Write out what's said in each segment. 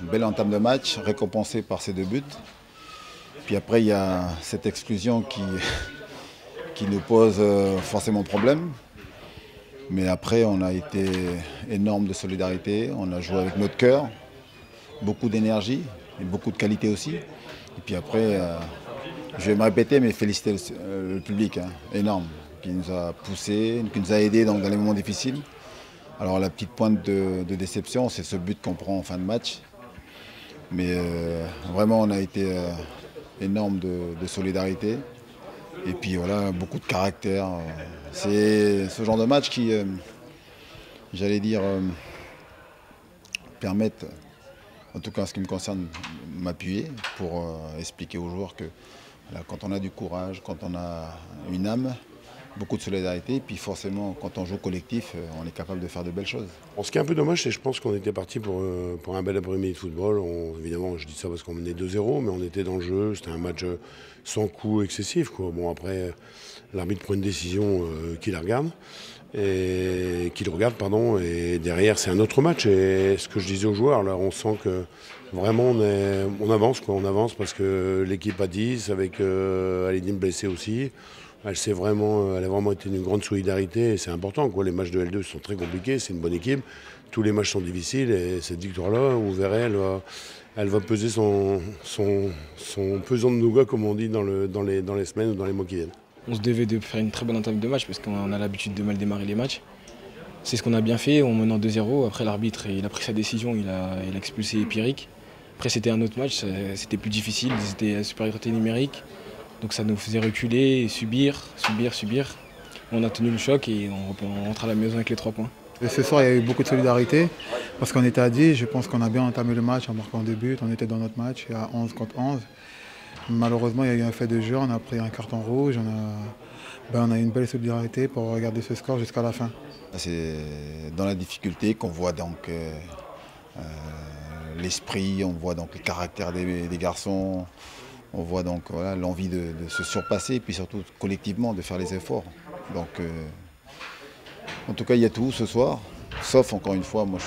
Une belle entame de match, récompensée par ces deux buts. Puis après, il y a cette exclusion qui nous pose forcément problème. Mais après, on a été énorme de solidarité. On a joué avec notre cœur, beaucoup d'énergie et beaucoup de qualité aussi. Et puis après, je vais me répéter, mais féliciter le public, hein, énorme, qui nous a poussés, qui nous a aidés dans les moments difficiles. Alors la petite pointe de déception, c'est ce but qu'on prend en fin de match. Mais vraiment, on a été énorme de solidarité. Et puis voilà, beaucoup de caractère. C'est ce genre de match qui, j'allais dire, permettent, en tout cas en ce qui me concerne, m'appuyer pour expliquer aux joueurs que voilà, quand on a du courage, quand on a une âme, beaucoup de solidarité, et puis forcément, quand on joue collectif, on est capable de faire de belles choses. Bon, ce qui est un peu dommage, c'est que je pense qu'on était parti pour un bel après-midi de football. Évidemment, je dis ça parce qu'on menait 2-0, mais on était dans le jeu. C'était un match sans coup excessif, quoi. Bon, après, l'arbitre prend une décision qu'il regarde. Qu'il regarde, pardon, et derrière c'est un autre match. Et ce que je disais aux joueurs, là, on sent que vraiment on avance, quoi. On avance parce que l'équipe a 10, avec Alidim blessé aussi. Elle a vraiment été d'une grande solidarité et c'est important, quoi. Les matchs de L2 sont très compliqués, c'est une bonne équipe. Tous les matchs sont difficiles et cette victoire-là, vous verrez, elle va peser son pesant de nougat, comme on dit, dans les semaines ou dans les mois qui viennent. On se devait de faire une très bonne entame de match parce qu'on a l'habitude de mal démarrer les matchs. C'est ce qu'on a bien fait, on menant 2-0. Après l'arbitre, il a pris sa décision, il a expulsé Empiric. Après c'était un autre match, c'était plus difficile, c'était la supériorité numérique. Donc ça nous faisait reculer, subir. On a tenu le choc et on rentre à la maison avec les 3 points. Et ce soir, il y a eu beaucoup de solidarité parce qu'on était à 10. Je pense qu'on a bien entamé le match en marquant 2 buts. On était dans notre match à 11 contre 11. Malheureusement, il y a eu un fait de jeu. On a pris un carton rouge. On a eu une belle solidarité pour regarder ce score jusqu'à la fin. C'est dans la difficulté qu'on voit donc l'esprit, on voit donc le caractère des garçons. On voit donc voilà, l'envie de se surpasser et puis surtout collectivement de faire les efforts. Donc en tout cas il y a tout ce soir, sauf encore une fois, moi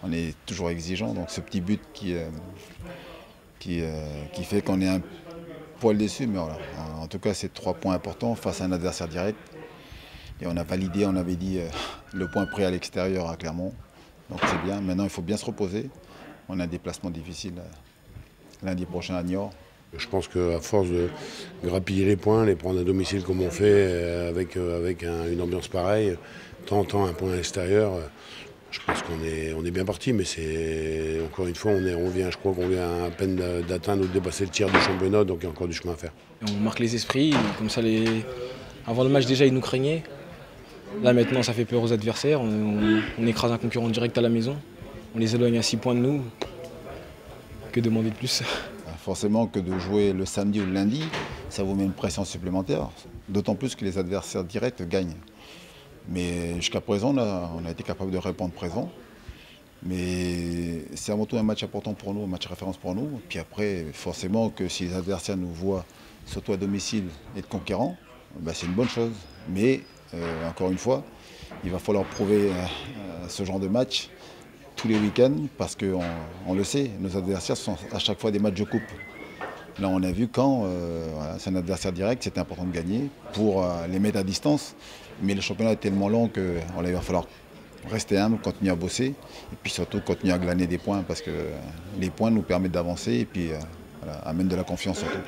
on est toujours exigeant, donc ce petit but qui fait qu'on est un poil déçu, mais voilà. En tout cas c'est 3 points importants face à un adversaire direct. Et on a validé, on avait dit le point pris à l'extérieur à Clermont. Donc c'est bien, maintenant il faut bien se reposer. On a un déplacement difficile lundi prochain à Niort. Je pense qu'à force de grappiller les points, les prendre à domicile comme on fait, avec une ambiance pareille, tentant un point à l'extérieur, je pense qu'on est bien parti. Mais c'est encore une fois, je crois qu'on vient à peine d'atteindre ou de dépasser le tiers du championnat, donc il y a encore du chemin à faire. On marque les esprits, comme ça avant le match déjà ils nous craignaient. Là maintenant ça fait peur aux adversaires, on écrase un concurrent direct à la maison, on les éloigne à 6 points de nous. Que demander de plus? Forcément que de jouer le samedi ou le lundi, ça vous met une pression supplémentaire, d'autant plus que les adversaires directs gagnent. Mais jusqu'à présent, on a été capable de répondre présent. Mais c'est avant tout un match important pour nous, un match référence pour nous. Puis après, forcément que si les adversaires nous voient, surtout à domicile, être conquérants, ben c'est une bonne chose. Mais encore une fois, il va falloir prouver ce genre de match tous les week-ends parce qu'on le sait, nos adversaires sont à chaque fois des matchs de coupe. Là on a vu quand voilà, c'est un adversaire direct, c'était important de gagner pour les mettre à distance. Mais le championnat est tellement long qu'il va falloir rester humble, continuer à bosser et puis surtout continuer à glaner des points parce que les points nous permettent d'avancer et puis voilà, amènent de la confiance surtout.